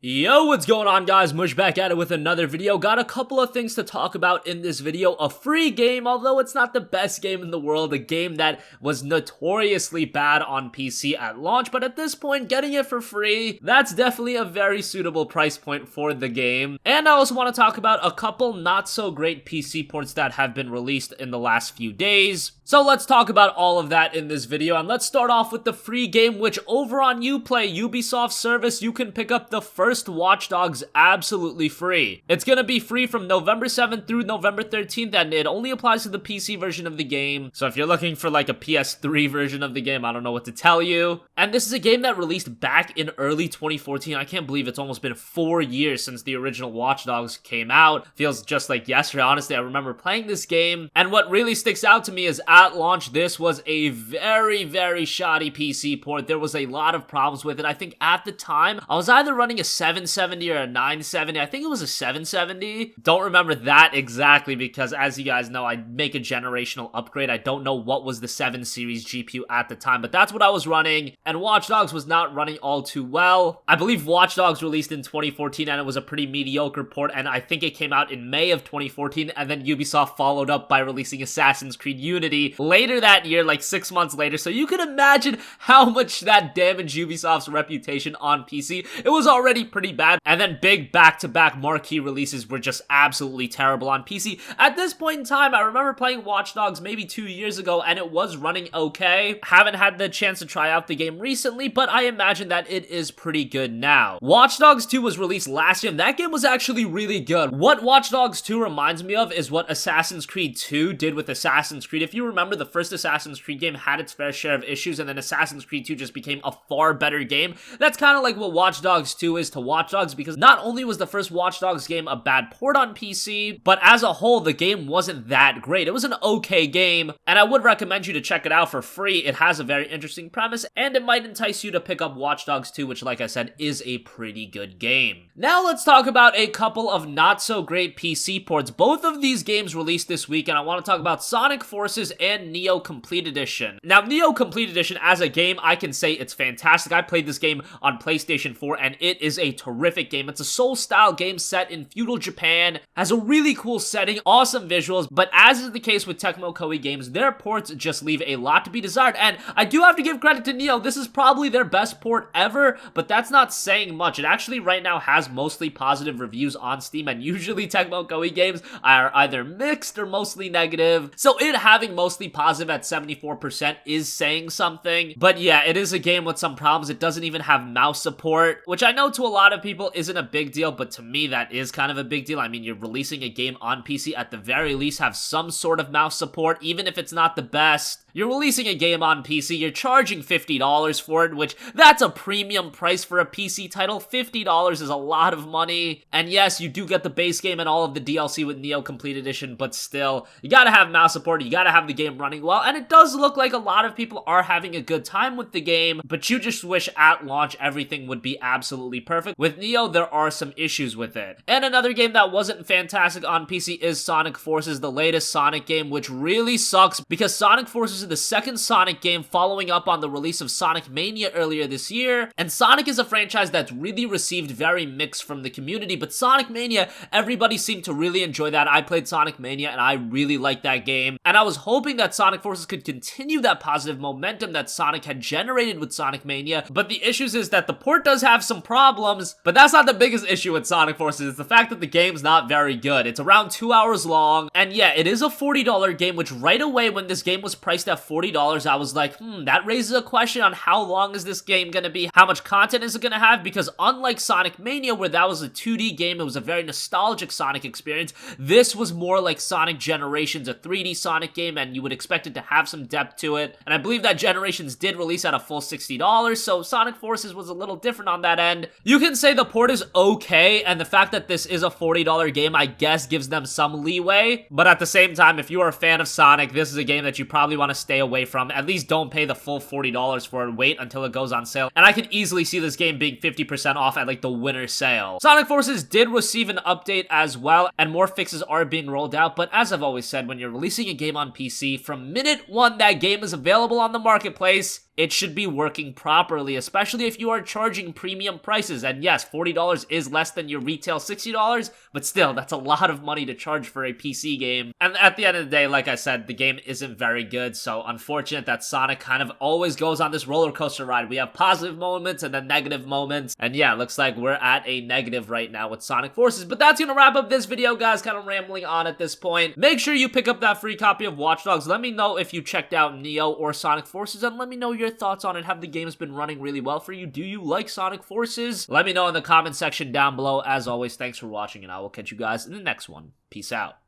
Yo, what's going on, guys? Mush back at it with another video. Got a couple of things to talk about in this video. A free game, although it's not the best game in the world. A game that was notoriously bad on PC at launch, but at this point, getting it for free, that's definitely a very suitable price point for the game. And I also want to talk about a couple not so great PC ports that have been released in the last few days. So let's talk about all of that in this video, and let's start off with the free game, which over on Uplay, Ubisoft service, you can pick up the first Watch Dogs absolutely free. It's gonna be free from November 7th through November 13th, and it only applies to the PC version of the game. So if you're looking for like a PS3 version of the game, I don't know what to tell you. And this is a game that released back in early 2014. I can't believe it's almost been 4 years since the original Watch Dogs came out. Feels just like yesterday. Honestly, I remember playing this game, and what really sticks out to me is at launch, this was a very shoddy PC port. There was a lot of problems with it. I think at the time, I was either running a 770 or a 970. I think it was a 770. Don't remember that exactly because, as you guys know, I make a generational upgrade. I don't know what was the 7 series GPU at the time, but that's what I was running, and Watch Dogs was not running all too well. I believe Watch Dogs released in 2014, and it was a pretty mediocre port, and I think it came out in May of 2014, and then Ubisoft followed up by releasing Assassin's Creed Unity later that year, like 6 months later, so you can imagine how much that damaged Ubisoft's reputation on PC. It was already pretty bad, and then big back-to-back marquee releases were just absolutely terrible on PC. At this point in time, I remember playing Watch Dogs maybe 2 years ago, and it was running okay. Haven't had the chance to try out the game recently, but I imagine that it is pretty good now. Watch Dogs 2 was released last year, and that game was actually really good. What Watch Dogs 2 reminds me of is what Assassin's Creed 2 did with Assassin's Creed. If you remember, the first Assassin's Creed game had its fair share of issues, and then Assassin's Creed 2 just became a far better game. That's kind of like what Watch Dogs 2 is to Watch Dogs, because not only was the first Watch Dogs game a bad port on PC, but as a whole, the game wasn't that great. It was an okay game, and I would recommend you to check it out for free. It has a very interesting premise, and it might entice you to pick up Watch Dogs 2, which, like I said, is a pretty good game. Now let's talk about a couple of not so great PC ports. Both of these games released this week, and I want to talk about Sonic Forces and Nioh Complete Edition. Now, Nioh Complete Edition as a game, I can say it's fantastic. I played this game on PlayStation 4, and it is a terrific game. It's a Soul-style game set in feudal Japan, has a really cool setting, awesome visuals, but as is the case with Tecmo Koei games, their ports just leave a lot to be desired, and I do have to give credit to Nioh. This is probably their best port ever, but that's not saying much. It actually right now has mostly positive reviews on Steam, and usually Tecmo Koei games are either mixed or mostly negative, so it having mostly positive at 74% is saying something. But yeah, it is a game with some problems. It doesn't even have mouse support, which I know to a lot of people isn't a big deal, but to me that is kind of a big deal. I mean, you're releasing a game on PC, at the very least have some sort of mouse support, even if it's not the best. You're releasing a game on PC, you're charging $50 for it, which that's a premium price for a PC title. $50 is a lot of money. And yes, you do get the base game and all of the DLC with Nioh Complete Edition, but still, you gotta have mouse support, you gotta have the game running well, and it does look like a lot of people are having a good time with the game, but you just wish at launch everything would be absolutely perfect. With Nioh, there are some issues with it. And another game that wasn't fantastic on PC is Sonic Forces, the latest Sonic game, which really sucks because Sonic Forces is the second Sonic game following up on the release of Sonic Mania earlier this year, and Sonic is a franchise that's really received very mixed from the community, but Sonic Mania, everybody seemed to really enjoy that. I played Sonic Mania and I really liked that game, and I was hoping that Sonic Forces could continue that positive momentum that Sonic had generated with Sonic Mania, but the issues is that the port does have some problems, but that's not the biggest issue with Sonic Forces. It's the fact that the game's not very good. It's around 2 hours long, and yeah, it is a $40 game, which right away when this game was priced at $40, I was like, that raises a question on how long is this game gonna be? How much content is it gonna have? Because unlike Sonic Mania, where that was a 2D game, it was a very nostalgic Sonic experience, this was more like Sonic Generations, a 3D Sonic game, and you would expect it to have some depth to it. And I believe that Generations did release at a full $60, so Sonic Forces was a little different on that end. You can say the port is okay, and the fact that this is a $40 game, I guess, gives them some leeway, but at the same time, if you are a fan of Sonic, this is a game that you probably want to stay away from. At least don't pay the full $40 for it, wait until it goes on sale, and I can easily see this game being 50% off at like the winter sale. Sonic Forces did receive an update as well, and more fixes are being rolled out, but as I've always said, when you're releasing a game on PC, from minute one that game is available on the marketplace, it should be working properly, especially if you are charging premium prices. And yes, $40 is less than your retail $60, but still, that's a lot of money to charge for a PC game. And at the end of the day, like I said, the game isn't very good, so unfortunate that Sonic kind of always goes on this roller coaster ride. We have positive moments and then negative moments, and yeah, looks like we're at a negative right now with Sonic Forces. But that's gonna wrap up this video, guys, kind of rambling on at this point. Make sure you pick up that free copy of Watch Dogs. Let me know if you checked out Nioh or Sonic Forces, and let me know your thoughts on it. Have the games been running really well for you? Do you like Sonic Forces? Let me know in the comment section down below. As always, thanks for watching, and I will catch you guys in the next one. Peace out.